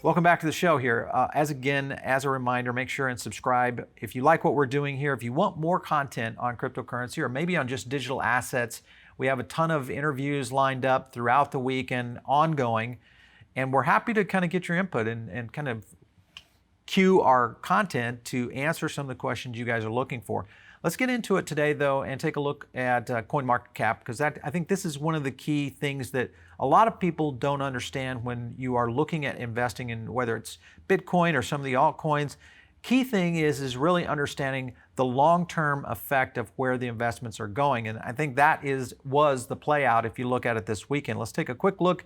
Welcome back to the show here. As a reminder, make sure and subscribe. If you like what we're doing here, if you want more content on cryptocurrency or maybe on just digital assets, we have a ton of interviews lined up throughout the week and ongoing. And we're happy to kind of get your input and kind of cue our content to answer some of the questions you guys are looking for. Let's get into it today, though, and take a look at CoinMarketCap, because I think this is one of the key things that a lot of people don't understand when you are looking at investing in whether it's Bitcoin or some of the altcoins. Key thing is really understanding the long-term effect of where the investments are going, and I think that was the play out if you look at it this weekend. Let's take a quick look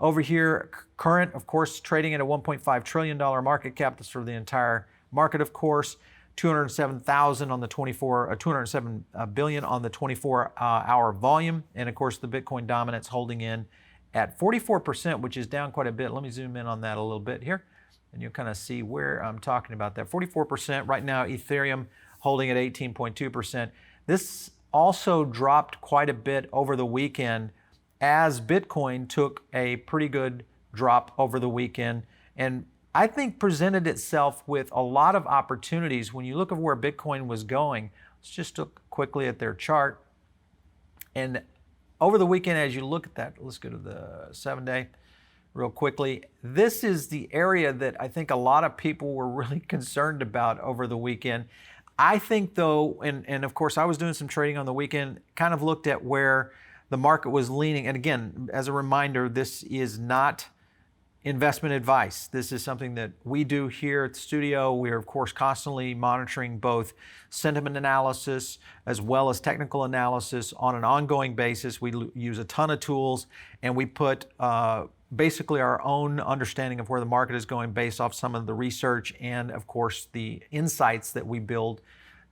over here. Current, of course, trading at a $1.5 trillion market cap. That's for the entire market, of course. 207,000 on the 207 billion on the 24-hour volume, and of course the Bitcoin dominance holding in at 44%, which is down quite a bit. Let me zoom in on that a little bit here, and you'll kind of see where I'm talking about that. 44% right now. Ethereum holding at 18.2%. This also dropped quite a bit over the weekend as Bitcoin took a pretty good drop over the weekend, and I think presented itself with a lot of opportunities. When you look at where Bitcoin was going, let's just look quickly at their chart. And over the weekend, as you look at that, let's go to the 7-day real quickly. This is the area that I think a lot of people were really concerned about over the weekend. I think though, and of course I was doing some trading on the weekend, kind of looked at where the market was leaning. And again, as a reminder, this is not investment advice. This is something that we do here at the studio. We are, of course, constantly monitoring both sentiment analysis as well as technical analysis on an ongoing basis. We use a ton of tools, and we put basically our own understanding of where the market is going based off some of the research and, of course, the insights that we build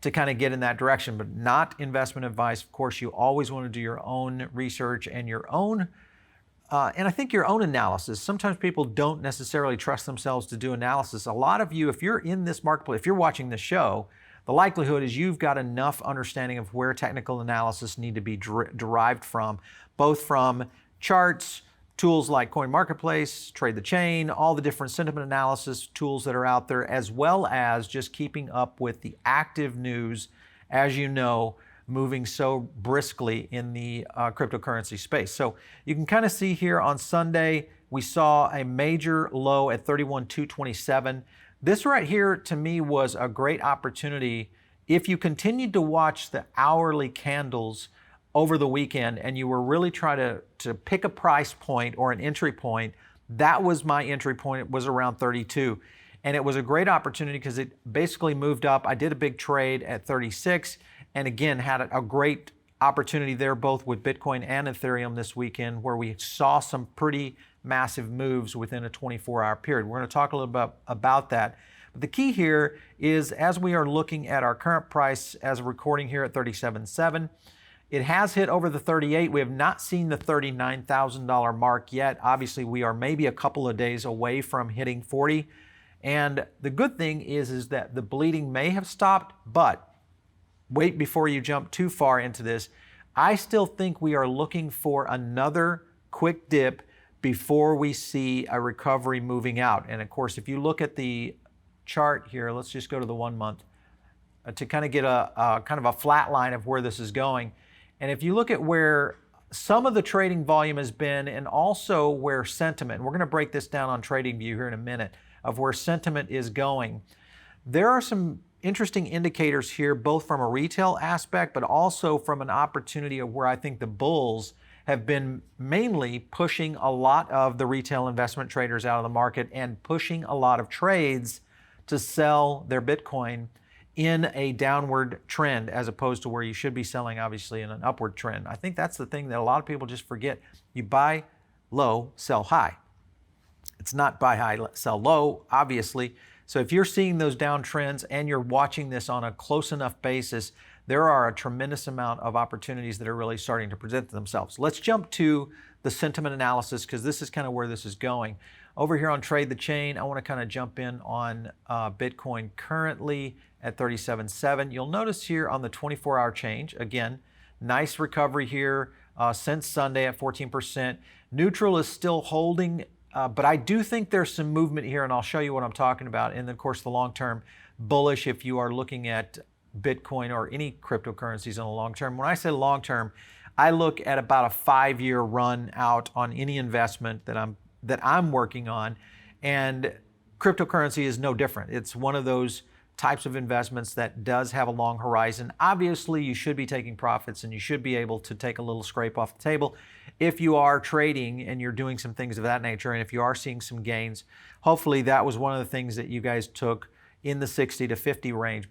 to kind of get in that direction, but not investment advice. Of course, you always want to do your own research and your own and I think your own analysis. Sometimes people don't necessarily trust themselves to do analysis. A lot of you, if you're in this marketplace, if you're watching this show, the likelihood is you've got enough understanding of where technical analysis need to be derived from, both from charts, tools like CoinMarketplace, Trade the Chain, all the different sentiment analysis tools that are out there, as well as just keeping up with the active news, as you know, moving so briskly in the cryptocurrency space. So you can kind of see here on Sunday, we saw a major low at 31,227. This right here to me was a great opportunity. If you continued to watch the hourly candles over the weekend and you were really trying to pick a price point or an entry point, that was my entry point. It was around 32. And it was a great opportunity because it basically moved up. I did a big trade at 36. And again, had a great opportunity there, both with Bitcoin and Ethereum this weekend, where we saw some pretty massive moves within a 24-hour period. We're going to talk a little bit about that. But the key here is, as we are looking at our current price as a recording here at 37.7, it has hit over the 38. We have not seen the $39,000 mark yet. Obviously, we are maybe a couple of days away from hitting 40. And the good thing is that the bleeding may have stopped, but wait before you jump too far into this. I still think we are looking for another quick dip before we see a recovery moving out. And of course, if you look at the chart here, let's just go to the 1 month to kind of get a kind of a flat line of where this is going. And if you look at where some of the trading volume has been, and also where sentiment, and we're going to break this down on TradingView here in a minute, of where sentiment is going, there are some interesting indicators here, both from a retail aspect, but also from an opportunity of where I think the bulls have been mainly pushing a lot of the retail investment traders out of the market and pushing a lot of trades to sell their Bitcoin in a downward trend, as opposed to where you should be selling, obviously, in an upward trend. I think that's the thing that a lot of people just forget. You buy low, sell high. It's not buy high, sell low, obviously. So if you're seeing those downtrends and you're watching this on a close enough basis, there are a tremendous amount of opportunities that are really starting to present themselves. Let's jump to the sentiment analysis, because this is kind of where this is going. Over here on Trade the Chain, I want to kind of jump in on Bitcoin currently at 37.7. You'll notice here on the 24-hour change, again, nice recovery here since Sunday at 14%. Neutral is still holding But I do think there's some movement here, and I'll show you what I'm talking about. And then, of course, the long-term bullish if you are looking at Bitcoin or any cryptocurrencies in the long term. When I say long-term, I look at about a 5-year run out on any investment that I'm working on, and cryptocurrency is no different. It's one of those types of investments that does have a long horizon. Obviously, you should be taking profits and you should be able to take a little scrape off the table if you are trading and you're doing some things of that nature, and if you are seeing some gains. Hopefully that was one of the things that you guys took in the 60 to 50 range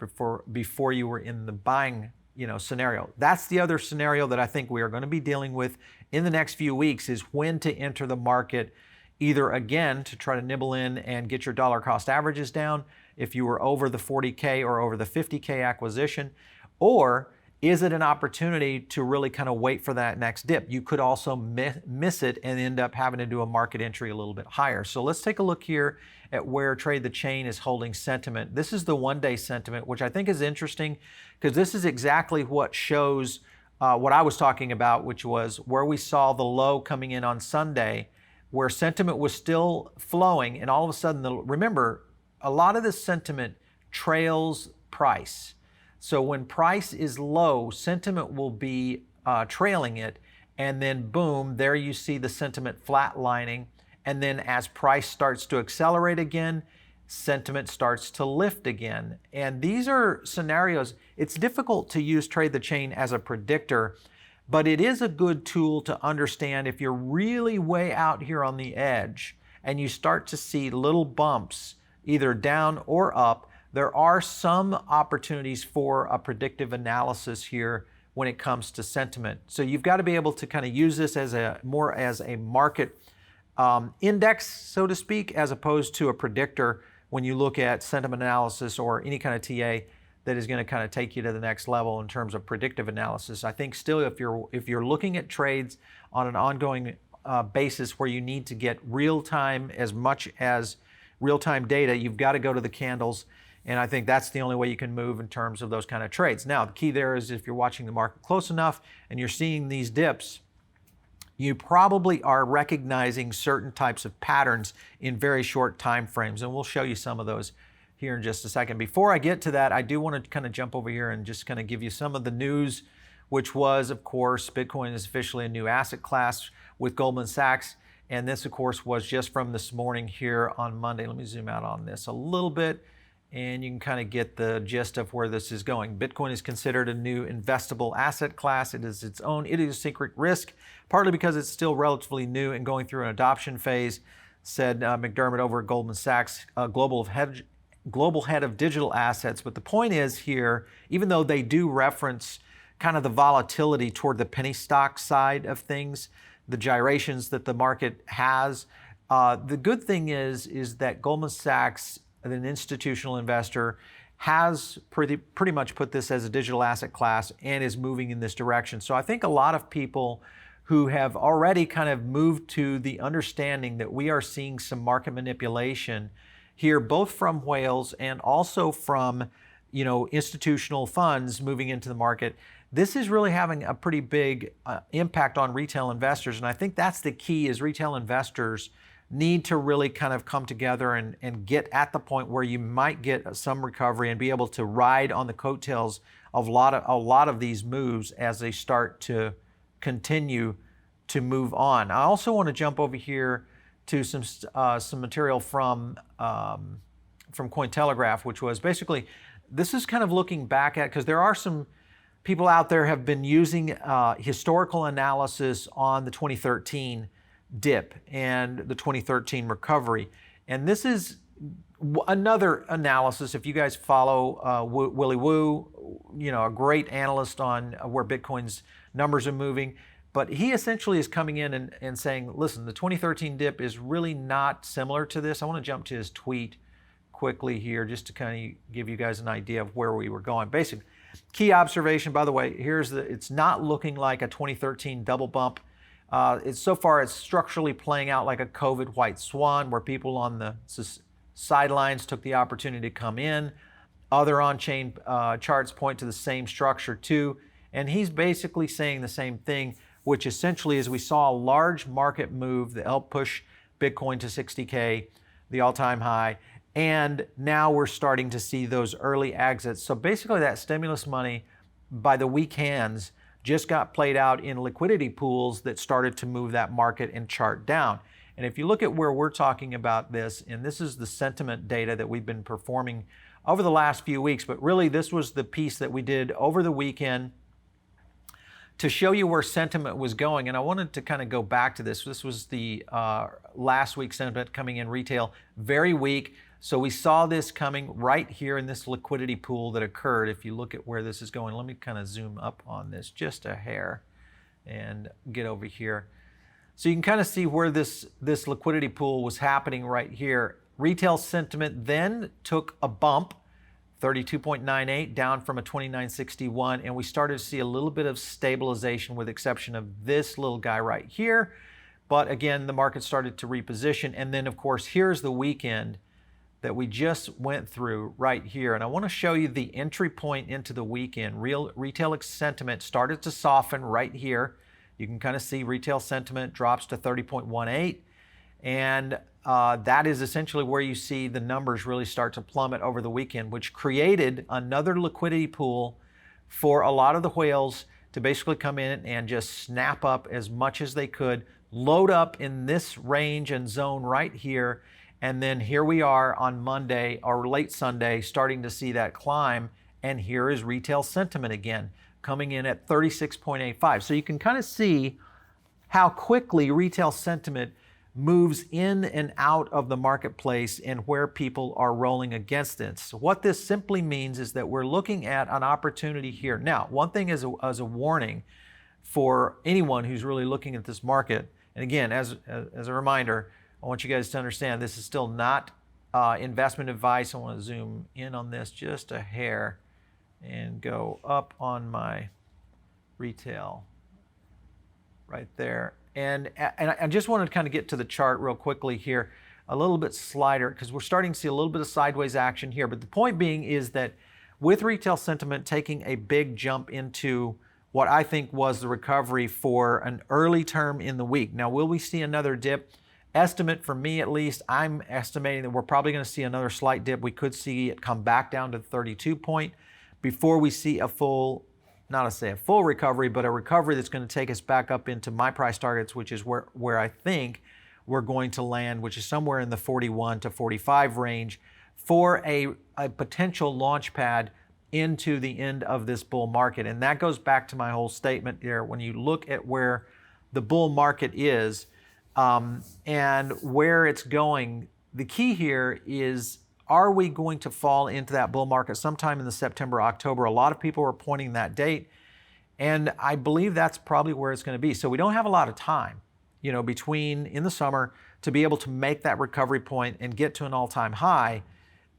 before you were in the buying scenario. That's the other scenario that I think we are going to be dealing with in the next few weeks, is when to enter the market, either again to try to nibble in and get your dollar cost averages down if you were over the 40K or over the 50K acquisition, or is it an opportunity to really kind of wait for that next dip? You could also miss it and end up having to do a market entry a little bit higher. So let's take a look here at where Trade the Chain is holding sentiment. This is the one-day sentiment, which I think is interesting because this is exactly what shows what I was talking about, which was where we saw the low coming in on Sunday, where sentiment was still flowing, and all of a sudden, remember, a lot of this sentiment trails price. So when price is low, sentiment will be trailing it, and then boom, there you see the sentiment flatlining. And then as price starts to accelerate again, sentiment starts to lift again. And these are scenarios. It's difficult to use Trade the Chain as a predictor, but it is a good tool to understand if you're really way out here on the edge and you start to see little bumps, either down or up. There are some opportunities for a predictive analysis here when it comes to sentiment. So you've got to be able to kind of use this as more as a market index, so to speak, as opposed to a predictor when you look at sentiment analysis or any kind of TA that is going to kind of take you to the next level in terms of predictive analysis. I think still if you're looking at trades on an ongoing basis where you need to get real-time as much as real-time data, you've got to go to the candles. And I think that's the only way you can move in terms of those kind of trades. Now, the key there is if you're watching the market close enough and you're seeing these dips, you probably are recognizing certain types of patterns in very short time frames. And we'll show you some of those here in just a second. Before I get to that, I do want to kind of jump over here and just kind of give you some of the news, which was, of course, Bitcoin is officially a new asset class with Goldman Sachs. And this, of course, was just from this morning here on Monday. Let me zoom out on this a little bit, and you can kind of get the gist of where this is going. Bitcoin is considered a new investable asset class. It is its own idiosyncratic risk, partly because it's still relatively new and going through an adoption phase, said McDermott over at Goldman Sachs, global head of digital assets. But the point is here, even though they do reference kind of the volatility toward the penny stock side of things, the gyrations that the market has, the good thing is that Goldman Sachs, an institutional investor, has pretty much put this as a digital asset class and is moving in this direction. So I think a lot of people who have already kind of moved to the understanding that we are seeing some market manipulation here, both from whales and also from institutional funds moving into the market. This is really having a pretty big impact on retail investors. And I think that's the key, is retail investors need to really kind of come together and get at the point where you might get some recovery and be able to ride on the coattails of a lot of these moves as they start to continue to move on. I also want to jump over here to some material from Cointelegraph, which was basically, this is kind of looking back at, because there are some people out there have been using historical analysis on the 2013 dip and the 2013 recovery. And this is another analysis. If you guys follow Willy Woo, a great analyst on where Bitcoin's numbers are moving, but he essentially is coming in and saying, listen, the 2013 dip is really not similar to this. I want to jump to his tweet quickly here just to kind of give you guys an idea of where we were going. Basic key observation, by the way, it's not looking like a 2013 double bump. So far, it's structurally playing out like a COVID white swan, where people on the sidelines took the opportunity to come in. Other on-chain charts point to the same structure too. And he's basically saying the same thing, which essentially is we saw a large market move that helped push Bitcoin to 60K, the all-time high. And now we're starting to see those early exits. So basically that stimulus money by the weak hands just got played out in liquidity pools that started to move that market and chart down. And if you look at where we're talking about this, and this is the sentiment data that we've been performing over the last few weeks, but really this was the piece that we did over the weekend to show you where sentiment was going. And I wanted to kind of go back to this. This was the last week's sentiment coming in retail, very weak. So we saw this coming right here in this liquidity pool that occurred. If you look at where this is going, let me kind of zoom up on this just a hair and get over here. So you can kind of see where this liquidity pool was happening right here. Retail sentiment then took a bump, 32.98 down from a 29.61, and we started to see a little bit of stabilization with the exception of this little guy right here. But again, the market started to reposition. And then of course, here's the weekend that we just went through right here. And I want to show you the entry point into the weekend. Retail sentiment started to soften right here. You can kind of see retail sentiment drops to 30.18. And that is essentially where you see the numbers really start to plummet over the weekend, which created another liquidity pool for a lot of the whales to basically come in and just snap up as much as they could, load up in this range and zone right here. And then here we are on Monday or late Sunday starting to see that climb. And here is retail sentiment again, coming in at 36.85. So you can kind of see how quickly retail sentiment moves in and out of the marketplace and where people are rolling against it. So what this simply means is that we're looking at an opportunity here. Now, one thing as a warning for anyone who's really looking at this market, and again, as a reminder, I want you guys to understand this is still not investment advice. I want to zoom in on this just a hair and go up on my retail right there. And I just wanted to kind of get to the chart real quickly here, a little bit slider, because we're starting to see a little bit of sideways action here. But the point being is that with retail sentiment taking a big jump into what I think was the recovery for an early term in the week. Now, will we see another dip? Estimate for me, at least, I'm estimating that we're probably going to see another slight dip. We could see it come back down to the 32 point before we see a full, not to say a full recovery, but a recovery that's going to take us back up into my price targets, which is where I think we're going to land, which is somewhere in the 41 to 45 range for a potential launch pad into the end of this bull market. And that goes back to my whole statement there. When you look at where the bull market is, and where it's going, the key here is, are we going to fall into that bull market sometime in the September, October? A lot of people are pointing that date, and I believe that's probably where it's going to be. So we don't have a lot of time, between in the summer to be able to make that recovery point and get to an all-time high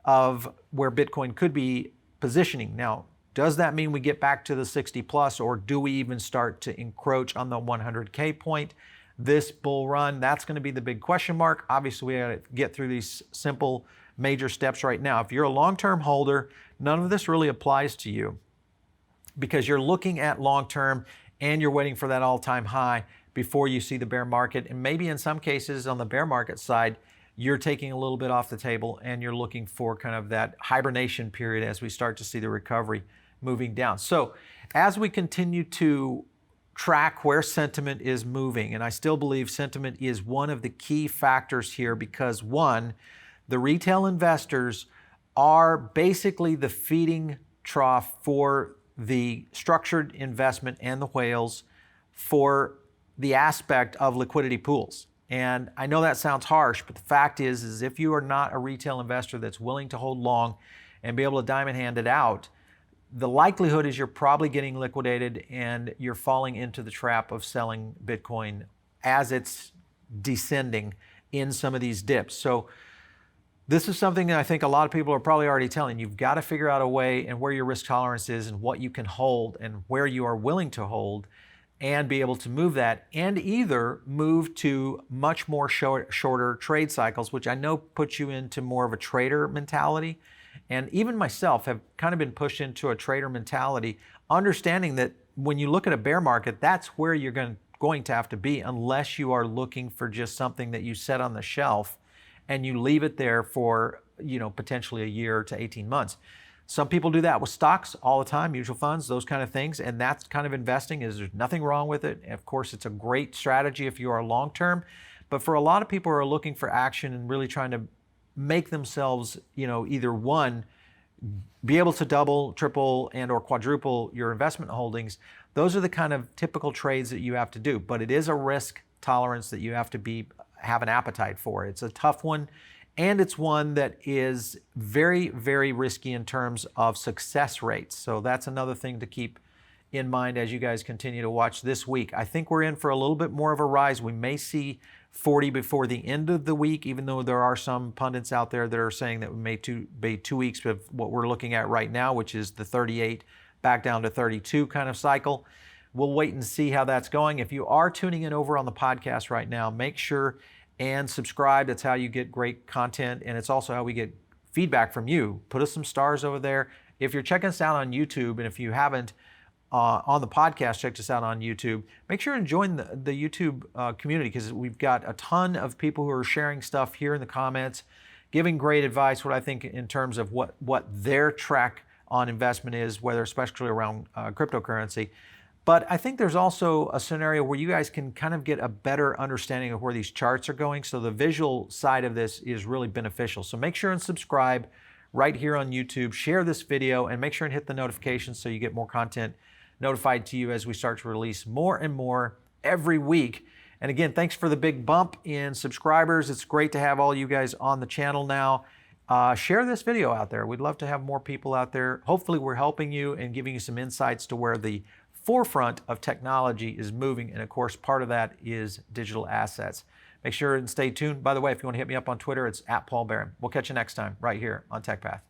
of where Bitcoin could be positioning. Now, does that mean we get back to the 60 plus, or do we even start to encroach on the 100K point? This bull run, that's going to be the big question mark. Obviously, we got to get through these simple major steps right now. If you're a long-term holder, none of this really applies to you because you're looking at long-term and you're waiting for that all-time high before you see the bear market. And maybe in some cases on the bear market side, you're taking a little bit off the table and you're looking for kind of that hibernation period as we start to see the recovery moving down. So as we continue to track where sentiment is moving, and I still believe sentiment is one of the key factors here because one, the retail investors are basically the feeding trough for the structured investment and the whales for the aspect of liquidity pools. And I know that sounds harsh, but the fact is if you are not a retail investor that's willing to hold long and be able to diamond hand it out, the likelihood is you're probably getting liquidated and you're falling into the trap of selling Bitcoin as it's descending in some of these dips. So this is something that I think a lot of people are probably already telling. You've got to figure out a way and where your risk tolerance is and what you can hold and where you are willing to hold and be able to move that and either move to much more shorter trade cycles, which I know puts you into more of a trader mentality. And even myself have kind of been pushed into a trader mentality, understanding that when you look at a bear market, that's where you're going to going to have to be unless you are looking for just something that you set on the shelf and you leave it there for, potentially a year to 18 months. Some people do that with stocks all the time, mutual funds, those kind of things, and that's kind of investing. There's nothing wrong with it. Of course, it's a great strategy if you are long-term, but for a lot of people who are looking for action and really trying to make themselves, either one, be able to double, triple, and or quadruple your investment holdings, those are the kind of typical trades that you have to do. But it is a risk tolerance that you have to have an appetite for. It's a tough one, and it's one that is very, very risky in terms of success rates. So that's another thing to keep in mind as you guys continue to watch this week. I think we're in for a little bit more of a rise. We may see 40 before the end of the week, even though there are some pundits out there that are saying that we may be 2 weeks of what we're looking at right now, which is the 38 back down to 32 kind of cycle. We'll wait and see how that's going. If you are tuning in over on the podcast right now, make sure and subscribe. That's how you get great content, and it's also how we get feedback from you. Put us some stars over there. If you're checking us out on YouTube, and if you haven't on the podcast, check us out on YouTube. Make sure and join the YouTube community, because we've got a ton of people who are sharing stuff here in the comments, giving great advice, what I think in terms of what their track on investment is, whether especially around cryptocurrency. But I think there's also a scenario where you guys can kind of get a better understanding of where these charts are going. So the visual side of this is really beneficial. So make sure and subscribe right here on YouTube. Share this video and make sure and hit the notifications so you get more content notified to you as we start to release more and more every week. And again, thanks for the big bump in subscribers. It's great to have all you guys on the channel now. Share this video out there. We'd love to have more people out there. Hopefully we're helping you and giving you some insights to where the forefront of technology is moving. And of course, part of that is digital assets. Make sure and stay tuned. By the way, if you want to hit me up on Twitter, it's @PaulBaron. We'll catch you next time right here on TechPath.